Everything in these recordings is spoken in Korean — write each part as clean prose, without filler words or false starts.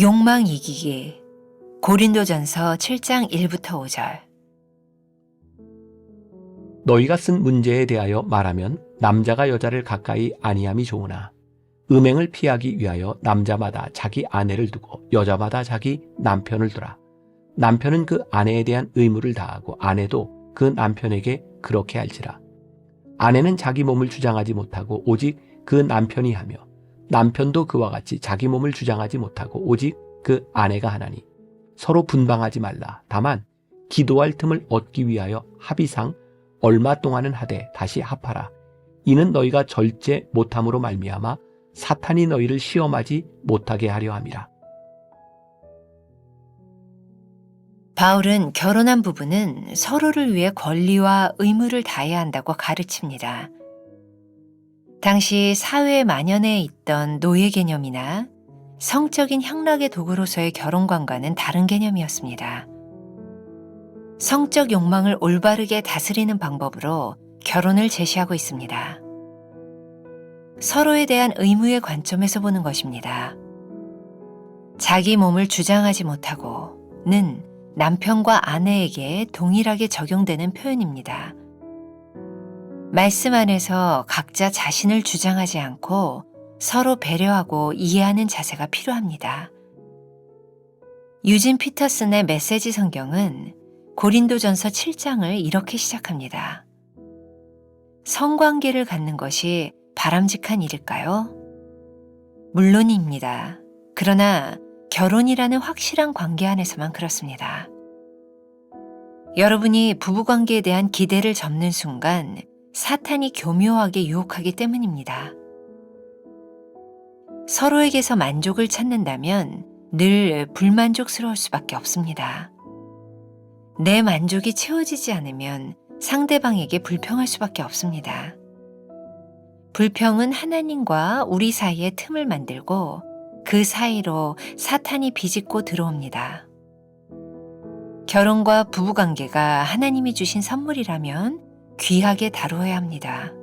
욕망 이기기. 고린도전서 7장 1부터 5절. 너희가 쓴 문제에 대하여 말하면 남자가 여자를 가까이 아니함이 좋으나 음행을 피하기 위하여 남자마다 자기 아내를 두고 여자마다 자기 남편을 두라. 남편은 그 아내에 대한 의무를 다하고 아내도 그 남편에게 그렇게 할지라. 아내는 자기 몸을 주장하지 못하고 오직 그 남편이 하며 남편도 그와 같이 자기 몸을 주장하지 못하고 오직 그 아내가 하나니 서로 분방하지 말라. 다만 기도할 틈을 얻기 위하여 합의상 얼마 동안은 하되 다시 합하라. 이는 너희가 절제 못함으로 말미암아 사탄이 너희를 시험하지 못하게 하려 함이라. 바울은 결혼한 부부는 서로를 위해 권리와 의무를 다해야 한다고 가르칩니다. 당시 사회에 만연해 있던 노예 개념이나 성적인 향락의 도구로서의 결혼관과는 다른 개념이었습니다. 성적 욕망을 올바르게 다스리는 방법으로 결혼을 제시하고 있습니다. 서로에 대한 의무의 관점에서 보는 것입니다. 자기 몸을 주장하지 못하고는 남편과 아내에게 동일하게 적용되는 표현입니다. 말씀 안에서 각자 자신을 주장하지 않고 서로 배려하고 이해하는 자세가 필요합니다. 유진 피터슨의 메시지 성경은 고린도전서 7장을 이렇게 시작합니다. 성관계를 갖는 것이 바람직한 일일까요? 물론입니다. 그러나 결혼이라는 확실한 관계 안에서만 그렇습니다. 여러분이 부부관계에 대한 기대를 접는 순간 사탄이 교묘하게 유혹하기 때문입니다. 서로에게서 만족을 찾는다면 늘 불만족스러울 수밖에 없습니다. 내 만족이 채워지지 않으면 상대방에게 불평할 수밖에 없습니다. 불평은 하나님과 우리 사이에 틈을 만들고 그 사이로 사탄이 비집고 들어옵니다. 결혼과 부부관계가 하나님이 주신 선물이라면 귀하게 다루어야 합니다.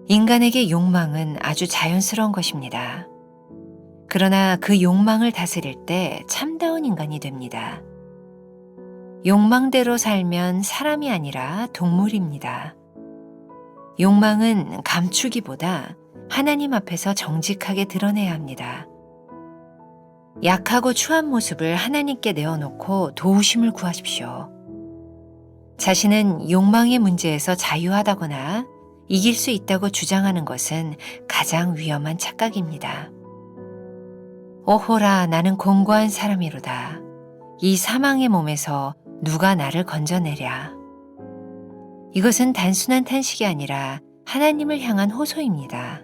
인간에게 욕망은 아주 자연스러운 것입니다. 그러나 그 욕망을 다스릴 때 참다운 인간이 됩니다. 욕망대로 살면 사람이 아니라 동물입니다. 욕망은 감추기보다 하나님 앞에서 정직하게 드러내야 합니다. 약하고 추한 모습을 하나님께 내어놓고 도우심을 구하십시오. 자신은 욕망의 문제에서 자유하다거나 이길 수 있다고 주장하는 것은 가장 위험한 착각입니다. 오호라, 나는 공고한 사람이로다. 이 사망의 몸에서 누가 나를 건져내랴. 이것은 단순한 탄식이 아니라 하나님을 향한 호소입니다.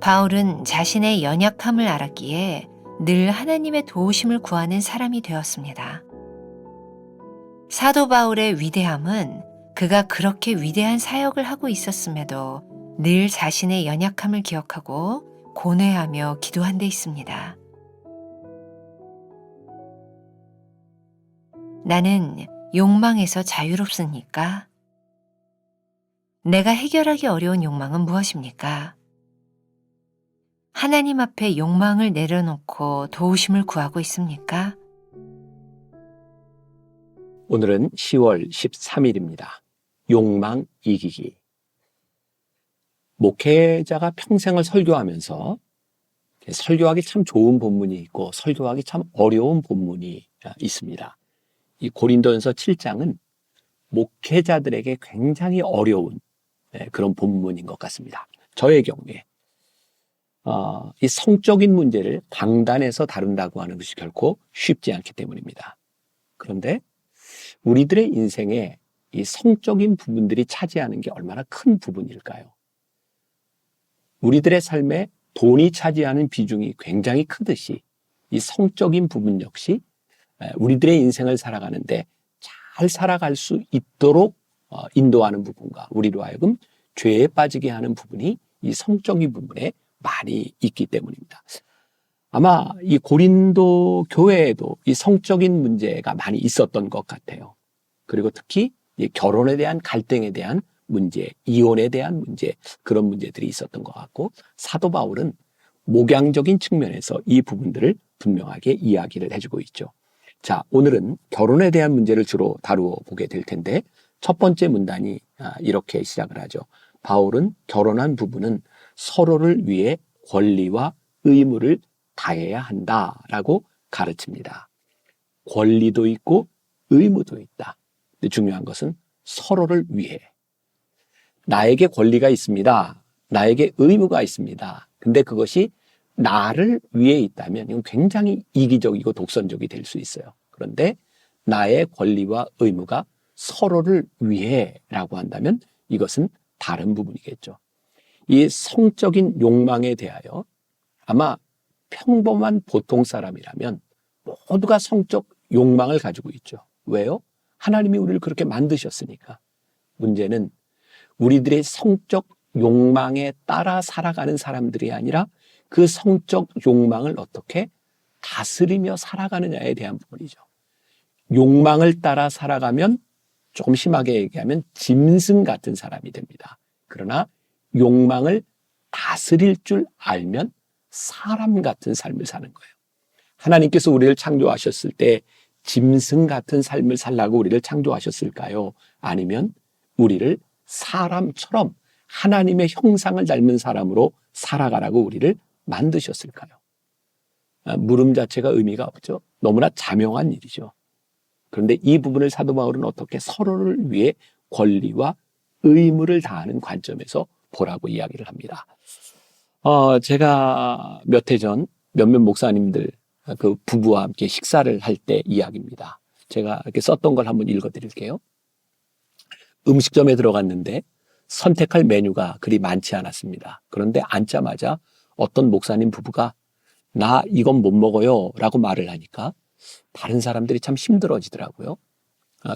바울은 자신의 연약함을 알았기에 늘 하나님의 도우심을 구하는 사람이 되었습니다. 사도 바울의 위대함은 그가 그렇게 위대한 사역을 하고 있었음에도 늘 자신의 연약함을 기억하고 고뇌하며 기도한 데 있습니다. 나는 욕망에서 자유롭습니까? 내가 해결하기 어려운 욕망은 무엇입니까? 하나님 앞에 욕망을 내려놓고 도우심을 구하고 있습니까? 오늘은 10월 13일입니다. 욕망 이기기. 목회자가 평생을 설교하면서 설교하기 참 좋은 본문이 있고 설교하기 참 어려운 본문이 있습니다. 이 고린도전서 7장은 목회자들에게 굉장히 어려운 그런 본문인 것 같습니다. 저의 경우에 이 성적인 문제를 강단에서 다룬다고 하는 것이 결코 쉽지 않기 때문입니다. 그런데 우리들의 인생에 이 성적인 부분들이 차지하는 게 얼마나 큰 부분일까요? 우리들의 삶에 돈이 차지하는 비중이 굉장히 크듯이 이 성적인 부분 역시 우리들의 인생을 살아가는데 잘 살아갈 수 있도록 인도하는 부분과 우리로 하여금 죄에 빠지게 하는 부분이 이 성적인 부분에 많이 있기 때문입니다. 아마 이 고린도 교회에도 이 성적인 문제가 많이 있었던 것 같아요. 그리고 특히 이 결혼에 대한 갈등에 대한 문제, 이혼에 대한 문제, 그런 문제들이 있었던 것 같고, 사도 바울은 목양적인 측면에서 이 부분들을 분명하게 이야기를 해주고 있죠. 자, 오늘은 결혼에 대한 문제를 주로 다루어 보게 될 텐데, 첫 번째 문단이 이렇게 시작을 하죠. 바울은 결혼한 부부는 서로를 위해 권리와 의무를 다해야 한다라고 가르칩니다. 권리도 있고 의무도 있다. 근데 중요한 것은 서로를 위해. 나에게 권리가 있습니다. 나에게 의무가 있습니다. 근데 그것이 나를 위해 있다면 이건 굉장히 이기적이고 독선적이 될 수 있어요. 그런데 나의 권리와 의무가 서로를 위해라고 한다면 이것은 다른 부분이겠죠. 이 성적인 욕망에 대하여 아마 평범한 보통 사람이라면 모두가 성적 욕망을 가지고 있죠. 왜요? 하나님이 우리를 그렇게 만드셨으니까. 문제는 우리들의 성적 욕망에 따라 살아가는 사람들이 아니라 그 성적 욕망을 어떻게 다스리며 살아가느냐에 대한 부분이죠. 욕망을 따라 살아가면 조금 심하게 얘기하면 짐승 같은 사람이 됩니다. 그러나 욕망을 다스릴 줄 알면 사람 같은 삶을 사는 거예요. 하나님께서 우리를 창조하셨을 때 짐승 같은 삶을 살라고 우리를 창조하셨을까요? 아니면 우리를 사람처럼 하나님의 형상을 닮은 사람으로 살아가라고 우리를 만드셨을까요? 물음 자체가 의미가 없죠. 너무나 자명한 일이죠. 그런데 이 부분을 사도 바울은 어떻게 서로를 위해 권리와 의무를 다하는 관점에서 보라고 이야기를 합니다. 제가 몇 해 전 몇몇 목사님들 그 부부와 함께 식사를 할 때 이야기입니다. 제가 이렇게 썼던 걸 한번 읽어드릴게요. 음식점에 들어갔는데 선택할 메뉴가 그리 많지 않았습니다. 그런데 앉자마자 어떤 목사님 부부가 나 이건 못 먹어요 라고 말을 하니까 다른 사람들이 참 힘들어지더라고요.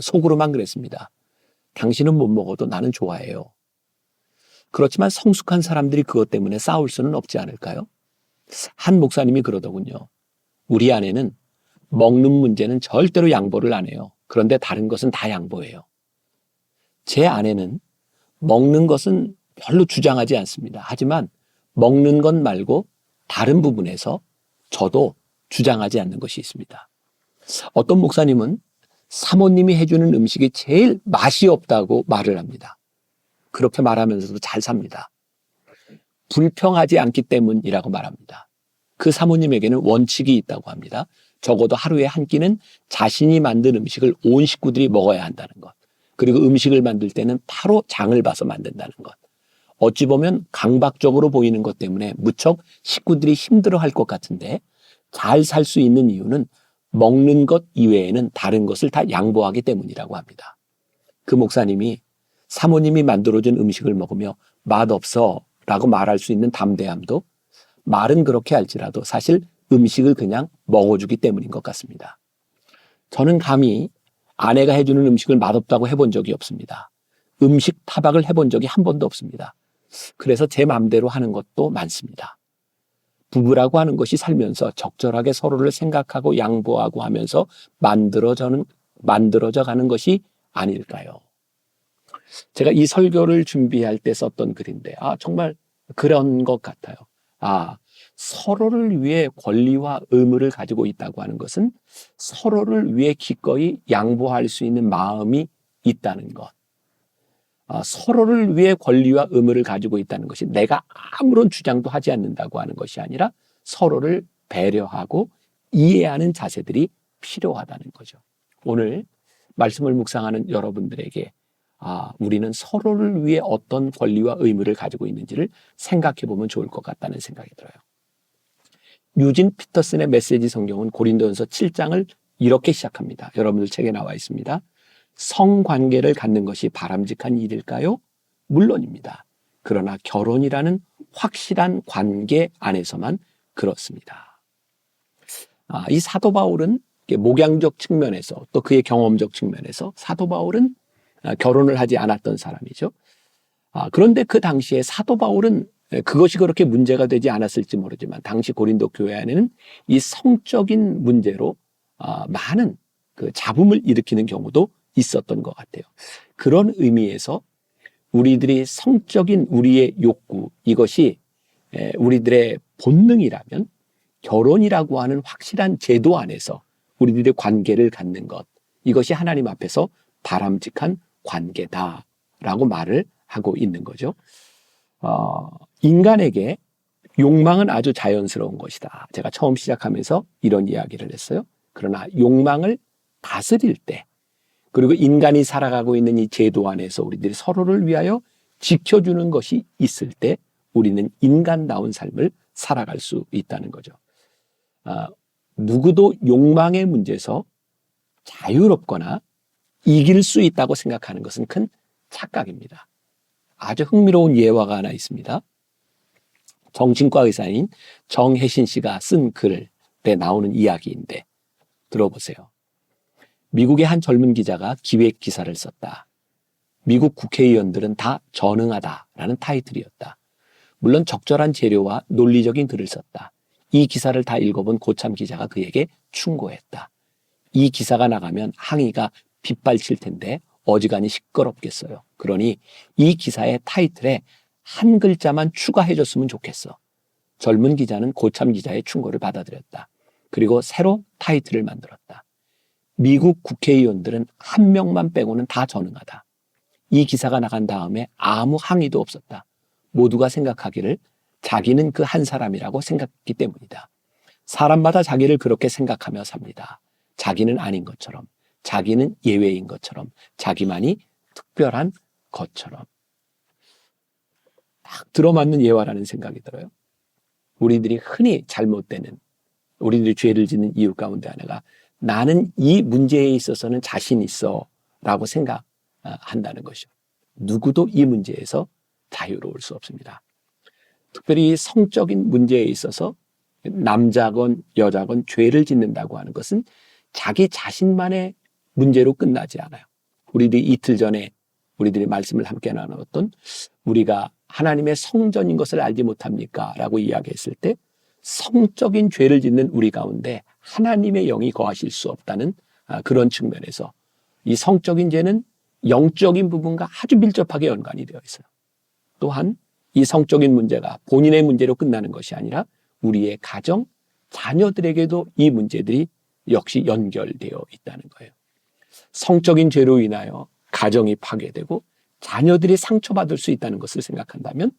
속으로만 그랬습니다. 당신은 못 먹어도 나는 좋아해요. 그렇지만 성숙한 사람들이 그것 때문에 싸울 수는 없지 않을까요? 한 목사님이 그러더군요. 우리 아내는 먹는 문제는 절대로 양보를 안 해요. 그런데 다른 것은 다 양보해요. 제 아내는 먹는 것은 별로 주장하지 않습니다. 하지만 먹는 것 말고 다른 부분에서 저도 주장하지 않는 것이 있습니다. 어떤 목사님은 사모님이 해주는 음식이 제일 맛이 없다고 말을 합니다. 그렇게 말하면서도 잘 삽니다. 불평하지 않기 때문이라고 말합니다. 그 사모님에게는 원칙이 있다고 합니다. 적어도 하루에 한 끼는 자신이 만든 음식을 온 식구들이 먹어야 한다는 것. 그리고 음식을 만들 때는 바로 장을 봐서 만든다는 것. 어찌 보면 강박적으로 보이는 것 때문에 무척 식구들이 힘들어할 것 같은데 잘 살 수 있는 이유는 먹는 것 이외에는 다른 것을 다 양보하기 때문이라고 합니다. 그 목사님이 사모님이 만들어준 음식을 먹으며 맛없어 라고 말할 수 있는 담대함도 말은 그렇게 할지라도 사실 음식을 그냥 먹어주기 때문인 것 같습니다. 저는 감히 아내가 해주는 음식을 맛없다고 해본 적이 없습니다. 음식 타박을 해본 적이 한 번도 없습니다. 그래서 제 마음대로 하는 것도 많습니다. 부부라고 하는 것이 살면서 적절하게 서로를 생각하고 양보하고 하면서 만들어져 가는 것이 아닐까요? 제가 이 설교를 준비할 때 썼던 글인데, 정말 그런 것 같아요. 서로를 위해 권리와 의무를 가지고 있다고 하는 것은 서로를 위해 기꺼이 양보할 수 있는 마음이 있다는 것. 서로를 위해 권리와 의무를 가지고 있다는 것이 내가 아무런 주장도 하지 않는다고 하는 것이 아니라 서로를 배려하고 이해하는 자세들이 필요하다는 거죠. 오늘 말씀을 묵상하는 여러분들에게 우리는 서로를 위해 어떤 권리와 의무를 가지고 있는지를 생각해 보면 좋을 것 같다는 생각이 들어요. 유진 피터슨의 메시지 성경은 고린도전서 7장을 이렇게 시작합니다. 여러분들 책에 나와 있습니다. 성관계를 갖는 것이 바람직한 일일까요? 물론입니다. 그러나 결혼이라는 확실한 관계 안에서만 그렇습니다. 이 사도 바울은 목양적 측면에서 또 그의 경험적 측면에서 사도 바울은 결혼을 하지 않았던 사람이죠. 그런데 그 당시에 사도 바울은 그것이 그렇게 문제가 되지 않았을지 모르지만 당시 고린도 교회 안에는 이 성적인 문제로 많은 그 잡음을 일으키는 경우도 있었던 것 같아요. 그런 의미에서 우리들이 성적인 우리의 욕구, 이것이 우리들의 본능이라면 결혼이라고 하는 확실한 제도 안에서 우리들의 관계를 갖는 것, 이것이 하나님 앞에서 바람직한 관계다라고 말을 하고 있는 거죠. 인간에게 욕망은 아주 자연스러운 것이다. 제가 처음 시작하면서 이런 이야기를 했어요. 그러나 욕망을 다스릴 때, 그리고 인간이 살아가고 있는 이 제도 안에서 우리들이 서로를 위하여 지켜주는 것이 있을 때 우리는 인간다운 삶을 살아갈 수 있다는 거죠. 누구도 욕망의 문제에서 자유롭거나 이길 수 있다고 생각하는 것은 큰 착각입니다. 아주 흥미로운 예화가 하나 있습니다. 정신과 의사인 정혜신 씨가 쓴 글에 나오는 이야기인데 들어보세요. 미국의 한 젊은 기자가 기획 기사를 썼다. 미국 국회의원들은 다 전능하다라는 타이틀이었다. 물론 적절한 재료와 논리적인 글을 썼다. 이 기사를 다 읽어본 고참 기자가 그에게 충고했다. 이 기사가 나가면 항의가 빗발칠 텐데 어지간히 시끄럽겠어요. 그러니 이 기사의 타이틀에 한 글자만 추가해줬으면 좋겠어. 젊은 기자는 고참 기자의 충고를 받아들였다. 그리고 새로 타이틀을 만들었다. 미국 국회의원들은 한 명만 빼고는 다 전능하다. 이 기사가 나간 다음에 아무 항의도 없었다. 모두가 생각하기를 자기는 그 한 사람이라고 생각했기 때문이다. 사람마다 자기를 그렇게 생각하며 삽니다. 자기는 아닌 것처럼, 자기는 예외인 것처럼, 자기만이 특별한 것처럼. 딱 들어맞는 예화라는 생각이 들어요. 우리들이 흔히 잘못되는, 우리들이 죄를 짓는 이유 가운데 하나가 나는 이 문제에 있어서는 자신 있어 라고 생각한다는 것이죠. 누구도 이 문제에서 자유로울 수 없습니다. 특별히 성적인 문제에 있어서 남자건 여자건 죄를 짓는다고 하는 것은 자기 자신만의 문제로 끝나지 않아요. 우리들이 이틀 전에 우리들이 말씀을 함께 나눴던 우리가 하나님의 성전인 것을 알지 못합니까? 라고 이야기했을 때 성적인 죄를 짓는 우리 가운데 하나님의 영이 거하실 수 없다는 그런 측면에서 이 성적인 죄는 영적인 부분과 아주 밀접하게 연관이 되어 있어요. 또한 이 성적인 문제가 본인의 문제로 끝나는 것이 아니라 우리의 가정, 자녀들에게도 이 문제들이 역시 연결되어 있다는 거예요. 성적인 죄로 인하여 가정이 파괴되고 자녀들이 상처받을 수 있다는 것을 생각한다면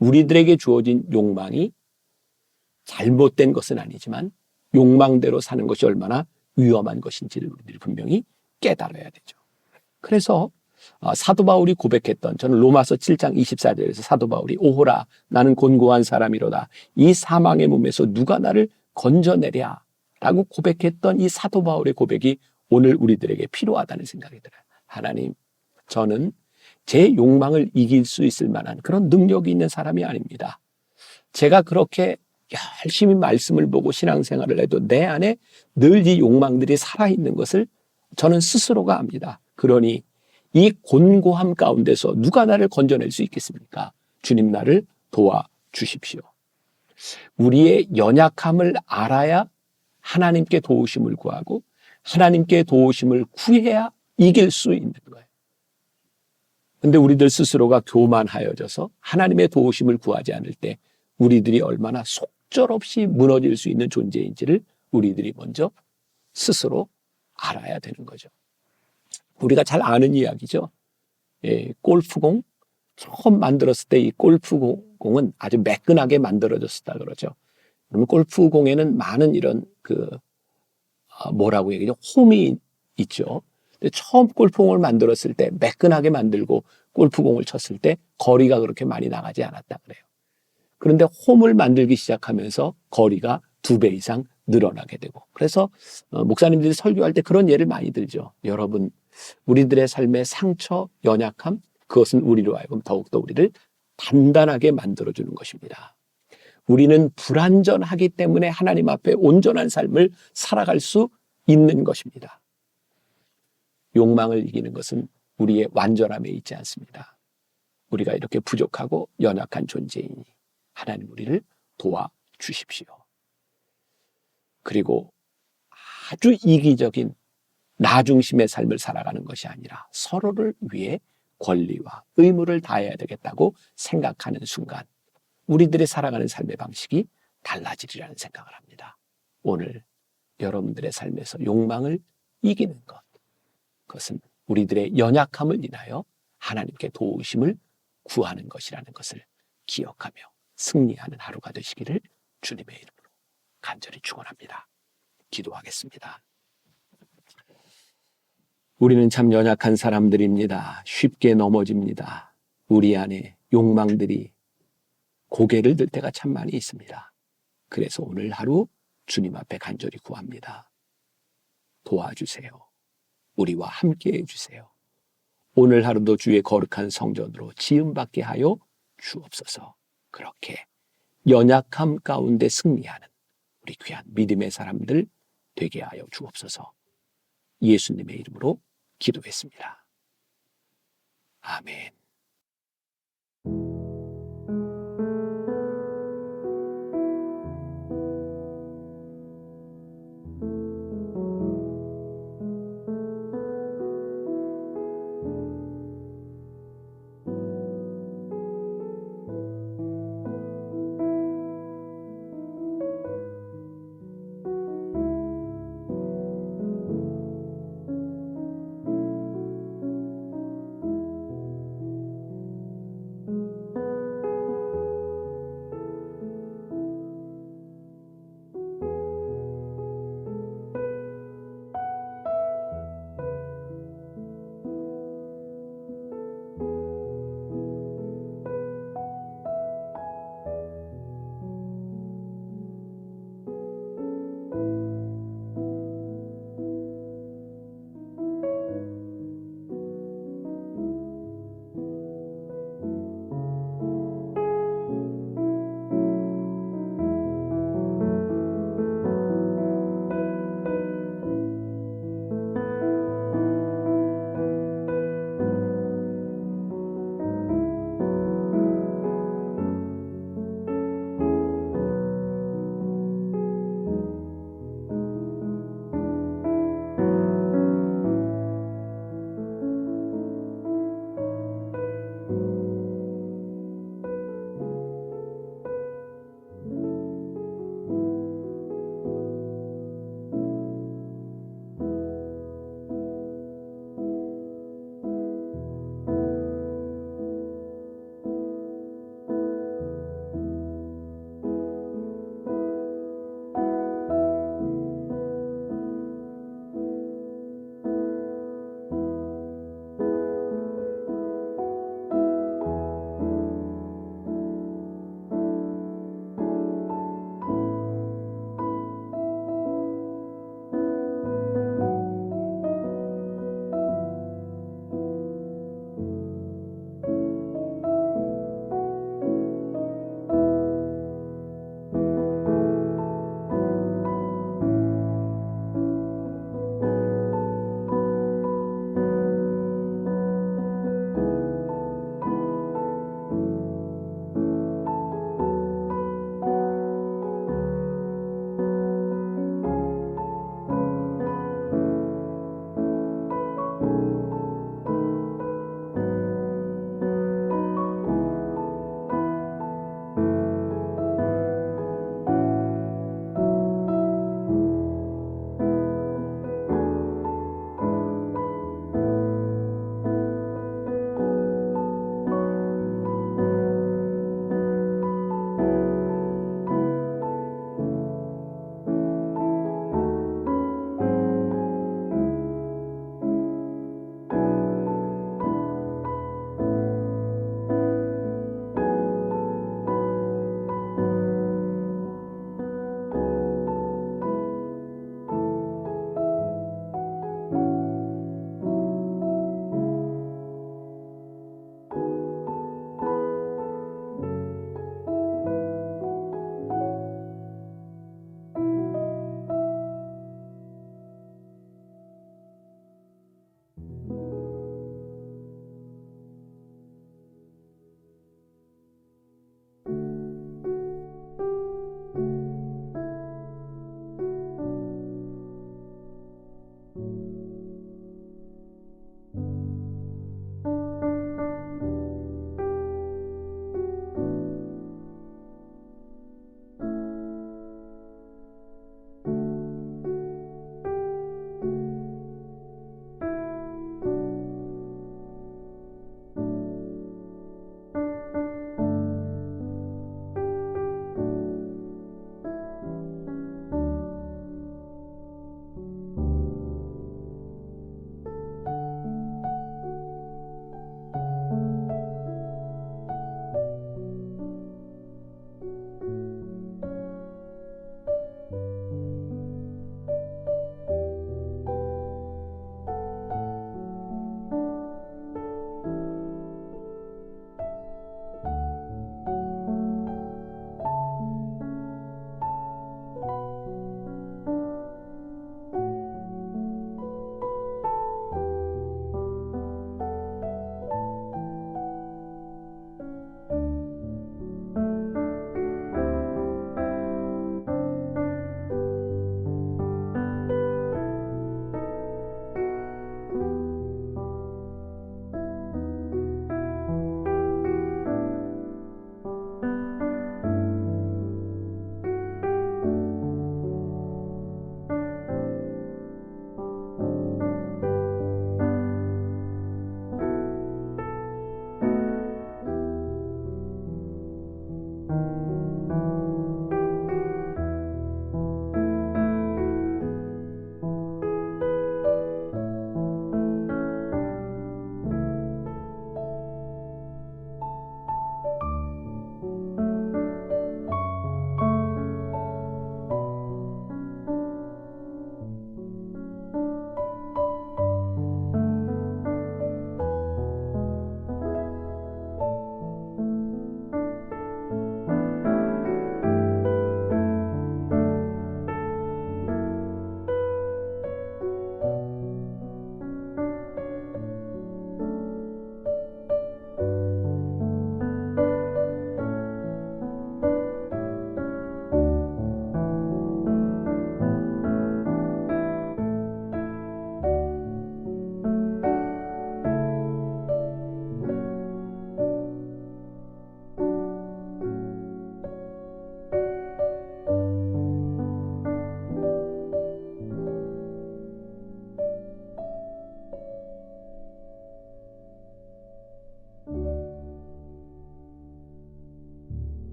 우리들에게 주어진 욕망이 잘못된 것은 아니지만 욕망대로 사는 것이 얼마나 위험한 것인지를 우리들이 분명히 깨달아야 되죠. 그래서 사도 바울이 고백했던, 저는 로마서 7장 24절에서 사도 바울이 오호라 나는 곤고한 사람이로다 이 사망의 몸에서 누가 나를 건져내랴 라고 고백했던 이 사도 바울의 고백이 오늘 우리들에게 필요하다는 생각이 들어요. 하나님, 저는 제 욕망을 이길 수 있을 만한 그런 능력이 있는 사람이 아닙니다. 제가 그렇게 열심히 말씀을 보고 신앙생활을 해도 내 안에 늘 이 욕망들이 살아있는 것을 저는 스스로가 압니다. 그러니 이 곤고함 가운데서 누가 나를 건져낼 수 있겠습니까? 주님 나를 도와주십시오. 우리의 연약함을 알아야 하나님께 도우심을 구하고 하나님께 도우심을 구해야 이길 수 있는 거예요. 그런데 우리들 스스로가 교만하여져서 하나님의 도우심을 구하지 않을 때 우리들이 얼마나 속절없이 무너질 수 있는 존재인지를 우리들이 먼저 스스로 알아야 되는 거죠. 우리가 잘 아는 이야기죠. 골프공 처음 만들었을 때 이 골프공은 아주 매끈하게 만들어졌다 그러죠. 그러면 골프공에는 많은 이런 뭐라고 얘기하죠? 홈이 있죠. 근데 처음 골프공을 만들었을 때 매끈하게 만들고 골프공을 쳤을 때 거리가 그렇게 많이 나가지 않았다 그래요. 그런데 홈을 만들기 시작하면서 거리가 2배 이상 늘어나게 되고, 그래서 목사님들이 설교할 때 그런 예를 많이 들죠. 여러분, 우리들의 삶의 상처, 연약함, 그것은 우리로 하여금 더욱더 우리를 단단하게 만들어주는 것입니다. 우리는 불완전하기 때문에 하나님 앞에 온전한 삶을 살아갈 수 있는 것입니다. 욕망을 이기는 것은 우리의 완전함에 있지 않습니다. 우리가 이렇게 부족하고 연약한 존재이니 하나님 우리를 도와주십시오. 그리고 아주 이기적인 나 중심의 삶을 살아가는 것이 아니라 서로를 위해 권리와 의무를 다해야 되겠다고 생각하는 순간 우리들의 살아가는 삶의 방식이 달라지리라는 생각을 합니다. 오늘 여러분들의 삶에서 욕망을 이기는 것, 그것은 우리들의 연약함을 인하여 하나님께 도우심을 구하는 것이라는 것을 기억하며 승리하는 하루가 되시기를 주님의 이름으로 간절히 축원합니다. 기도하겠습니다. 우리는 참 연약한 사람들입니다. 쉽게 넘어집니다. 우리 안에 욕망들이 고개를 들 때가 참 많이 있습니다. 그래서 오늘 하루 주님 앞에 간절히 구합니다. 도와주세요. 우리와 함께해 주세요. 오늘 하루도 주의 거룩한 성전으로 지음받게 하여 주옵소서. 그렇게 연약함 가운데 승리하는 우리 귀한 믿음의 사람들 되게 하여 주옵소서. 예수님의 이름으로 기도했습니다. 아멘.